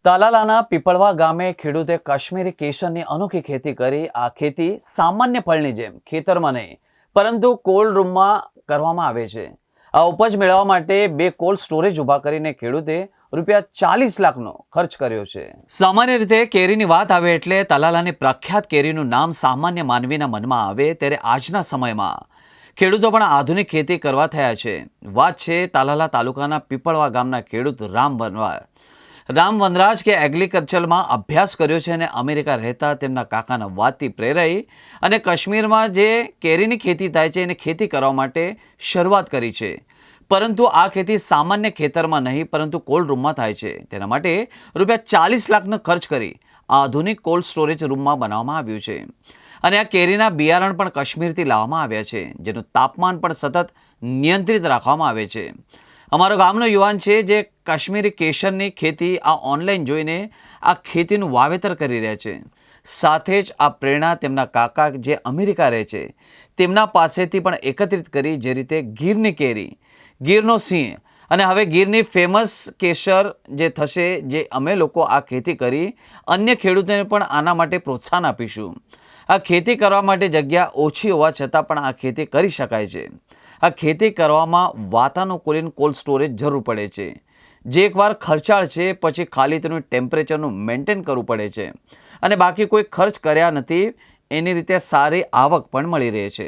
તાલાલાના પીપળવા ગામે ખેડૂતે કાશ્મીરી કેસરની અનોખી ખેતી કરી. આ ખેતી સામાન્ય ફળની જેમ ખેતરમાં નહીં પરંતુ કોલ્ડ રૂમમાં કરવામાં આવે છે. આ ઉપજ મેળવવા માટે 2 કોલ્ડ સ્ટોરેજ ઊભા કરીને ખેડૂતે ₹40 લાખનો ખર્ચ કર્યો છે. સામાન્ય રીતે કેરીની વાત આવે એટલે તાલાલાની પ્રખ્યાત કેરીનું નામ સામાન્ય માનવીના મનમાં આવે, ત્યારે આજના સમયમાં ખેડૂતો પણ આધુનિક ખેતી કરવા થયા છે. વાત છે તાલાલા તાલુકાના પીપળવા ગામના ખેડૂત રામ વનરાજ કે એગ્રીકલ્ચરમાં અભ્યાસ કર્યો છે અને અમેરિકા રહેતા તેમના કાકાના વાતથી પ્રેરાઈ અને કાશ્મીરમાં જે કેરીની ખેતી થાય છે એને ખેતી કરવા માટે શરૂઆત કરી છે. પરંતુ આ ખેતી સામાન્ય ખેતરમાં નહીં પરંતુ કોલ્ડ રૂમમાં થાય છે. તેના માટે ₹40 લાખનો ખર્ચ કરી આધુનિક કોલ્ડ સ્ટોરેજ રૂમમાં બનાવવામાં આવ્યું છે. અને આ કેરીના બિયારણ પણ કાશ્મીરથી લાવવામાં આવ્યા છે, જેનું તાપમાન પણ સતત નિયંત્રિત રાખવામાં આવે છે. અમારો ગામનો યુવાન છે જે કાશ્મીરી કેસરની ખેતી આ ઓનલાઈન જોઈને આ ખેતીનું વાવેતર કરી રહ્યા છે. સાથે જ આ પ્રેરણા તેમના કાકા જે અમેરિકા રહે છે તેમના પાસેથી પણ એકત્રિત કરી, જે રીતે ગીરની કેરી, ગીરનો સિંહ અને હવે ગીરની ફેમસ કેસર જે થશે, જે અમે લોકો આ ખેતી કરી અન્ય ખેડૂતોને પણ આના માટે પ્રોત્સાહન આપીશું. આ ખેતી કરવા માટે જગ્યા ઓછી હોવા છતાં પણ આ ખેતી કરી શકાય છે. આ ખેતી કરવામાં વાતાનુકૂલિત કોલ્ડ સ્ટોરેજ જરૂર પડે છે, જે એકવાર ખર્ચાળ છે. પછી ખાલી તેનું ટેમ્પરેચરનું મેન્ટેન કરવું પડે છે અને બાકી કોઈ ખર્ચ કર્યા નથી. એની રીતે સારી આવક પણ મળી રહે છે.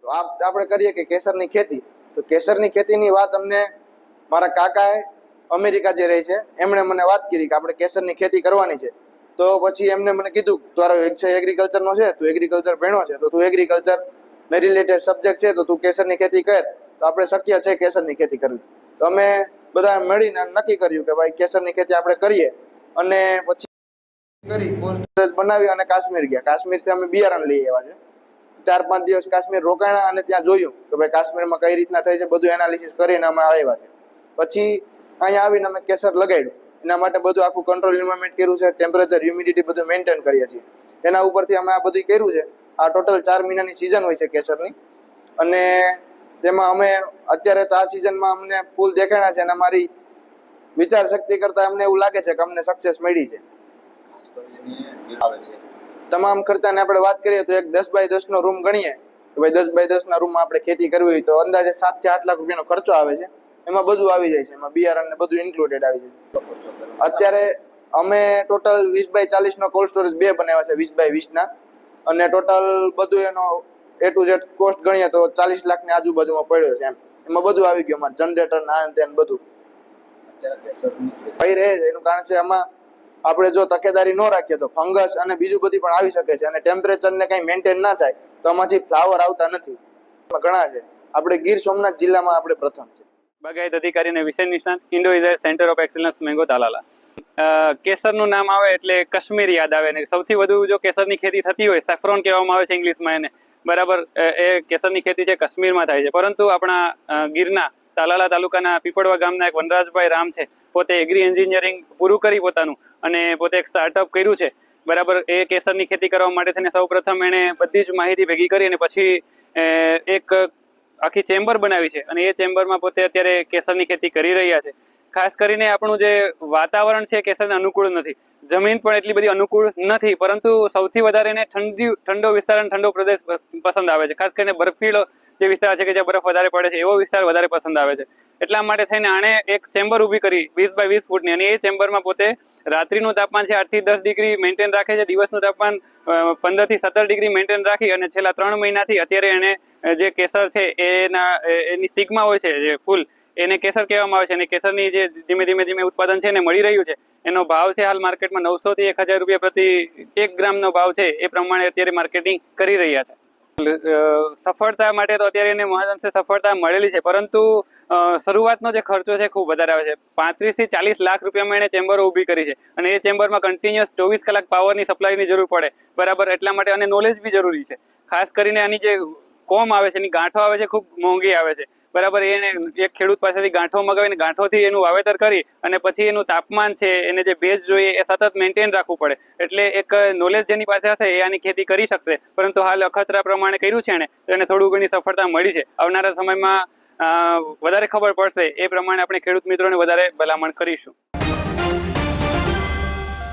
આપણે કરીએ કે કેસરની ખેતી, તો કેસરની ખેતીની વાત અમને મારા કાકાએ અમેરિકા જે રહે છે એમણે મને વાત કરી કે આપણે કેસરની ખેતી કરવાની છે. તો પછી એમને મને કીધું તારો એગ્રીકલ્ચરનો છે, તું એગ્રીકલ્ચર ભણ્યો છે, તો તું એગ્રીકલ્ચર ને રિલેટેડ સબ્જેક્ટ છે, તો તું કેસરની ખેતી કર. તો આપણે શક્ય છે કેસરની ખેતી કરવી. તો અમે બધા મળીને નક્કી કર્યું કે ભાઈ કેસરની ખેતી આપણે કરીએ. અને પછી કરી કોલ્ડ સ્ટોરેજ બનાવી અને કાશ્મીર ગયા. કાશ્મીરથી અમે બિયારણ લઈ આવ્યા છે. 4-5 દિવસ કાશ્મીર રોકાણા અને ત્યાં જોયું કે ભાઈ કાશ્મીરમાં કઈ રીતના થાય છે, બધું એનાલિસિસ કરીને અમે આવ્યા છે. પછી અહીંયા આવીને અમે કેસર લગાડ્યું. એના માટે બધું આખું કંટ્રોલ એન્વાયરમેન્ટ કર્યું છે, ટેમ્પરેચર, હ્યુમિડિટી બધું મેન્ટેન કરીએ છીએ. એના ઉપરથી અમે આ બધું કર્યું છે. આ ટોટલ 4 મહિનાની સિઝન હોય છે કેસરની, અને તેમાં અમે અત્યારે તો આ સિઝનમાં અમને ફૂલ દેખાણા છે અને અમારી વિચાર શક્તિ કરતા અમને એવું લાગે છે કે અમને સક્સેસ મળી છે. તમામ ખર્ચાને આપણે વાત કરીએ તો એક 10x10 નો રૂમ ગણીએ કે ભાઈ 10x10 ના રૂમમાં આપણે ખેતી કરવી હોય તો અંદાજે 7 થી 8 લાખ રૂપિયાનો ખર્ચો આવે છે. એમાં બધું આવી જાય છે, એમાં બિયારણ ને બધું ઇન્ક્લુડેડ આવી જાય છે. અત્યારે અમે ટોટલ 20x40 નો કોલ્ડ સ્ટોરેજ 2 બનાવ્યા છે, 20x20 ના, અને ટોટલ બધું એનો A to Z કોસ્ટ ગણીએ તો 40 લાખની આજુબાજુમાં પડ્યો છે. એમાં બધું આવી ગયું, અમારે જનરેટર ના તેન બધું થઈ રહે છે. એનું કારણ છે આમાં આપણે જો તકેદારી ન રાખીએ તો ફંગસ અને બીજું બધી પણ આવી શકે છે, અને ટેમ્પરેચર ને કઈ મેન્ટેન ના થાય તો આમાંથી ફ્લાવર આવતા નથી. ઘણા છે. આપણે ગીર સોમનાથ જિલ્લામાં આપણે પ્રથમ છે. બાગાયત અધિકારી અને વિષય નિષ્ણાત, Indo Israel centre of excellence mango Talala. કેસરનું નામ આવે એટલે કાશ્મીર યાદ આવે, અને સૌથી વધુ જો કેસરની ખેતી થતી હોય, સેફ્રોન કહેવામાં આવે છે ઇંગ્લિશમાં એને, બરાબર. એ કેસરની ખેતી છે કાશ્મીરમાં થાય છે. પરંતુ આપણા ગીરના તાલાલા તાલુકાના પીપળવા ગામના એક વનરાજભાઈ રામ છે, પોતે એગ્રી એન્જિનિયરિંગ પૂરું કરી પોતાનું અને પોતે એક સ્ટાર્ટઅપ કર્યું છે, બરાબર. એ કેસરની ખેતી કરવા માટે થઈને સૌ પ્રથમ એણે બધી જ માહિતી ભેગી કરી અને પછી એક આખી ચેમ્બર બનાવી છે, અને એ ચેમ્બરમાં પોતે અત્યારે કેસરની ખેતી કરી રહ્યા છે. ખાસ કરીને આપણું જે વાતાવરણ છે કેસરને અનુકૂળ નથી, જમીન પણ એટલી બધી અનુકૂળ નથી, પરંતુ સૌથી વધારે એને ઠંડો વિસ્તાર અને ઠંડો પ્રદેશ પસંદ આવે છે. ખાસ કરીને બરફીલો જે વિસ્તાર છે કે જ્યાં બરફ વધારે પડે છે, એવો વિસ્તાર વધારે પસંદ આવે છે. એટલા માટે થઈને આણે એક ચેમ્બર ઊભી કરી 20x20 ફૂટની, અને એ ચેમ્બરમાં પોતે રાત્રિનું તાપમાન છે 8 થી 10 ડિગ્રી મેન્ટેન રાખે છે, દિવસનું તાપમાન 15 થી 17 ડિગ્રી મેન્ટેન રાખી, અને છેલ્લા 3 મહિનાથી અત્યારે એને જે કેસર છે એની સ્ટિગમાં હોય છે, જે ફૂલ, એને કેસર કહેવામાં આવે છે. અને કેસરની જે ધીમે ધીમે ઉત્પાદન છે એને મળી રહ્યું છે. એનો ભાવ છે હાલ માર્કેટમાં 900 થી 1000 રૂપિયા પ્રતિ 1 ગ્રામનો ભાવ છે. એ પ્રમાણે અત્યારે માર્કેટિંગ કરી રહ્યા છે. સફળતા માટે તો અત્યારે એને મહદઅંશે સફળતા મળેલી છે, પરંતુ શરૂઆતનો જે ખર્ચો છે ખૂબ વધારે આવે છે. 35 થી 40 લાખ રૂપિયામાં એને ચેમ્બરો ઊભી કરી છે, અને એ ચેમ્બરમાં કન્ટિન્યુઅસ 24 કલાક પાવરની સપ્લાયની જરૂર પડે, બરાબર. એટલા માટે અને નોલેજ બી જરૂરી છે. ખાસ કરીને આની જે કોમ આવે છે, એની ગાંઠો આવે છે, ખૂબ મોંઘી આવે છે, બરાબર. એને એક ખેડૂત પાસેથી ગાંઠો મગાવીને ગાંઠોથી એનું વાવેતર કરી અને પછી એનું તાપમાન છે, એને જે ભેજ જોઈએ એ સતત મેન્ટેન રાખવું પડે. એટલે એક નોલેજ જેની પાસે હશે એ આની ખેતી કરી શકશે. પરંતુ હાલ અખતરા પ્રમાણે કર્યું છે એને થોડું ઘણી સફળતા મળી છે. આવનારા સમયમાં વધારે ખબર પડશે એ પ્રમાણે આપણે ખેડૂત મિત્રોને વધારે ભલામણ કરીશું.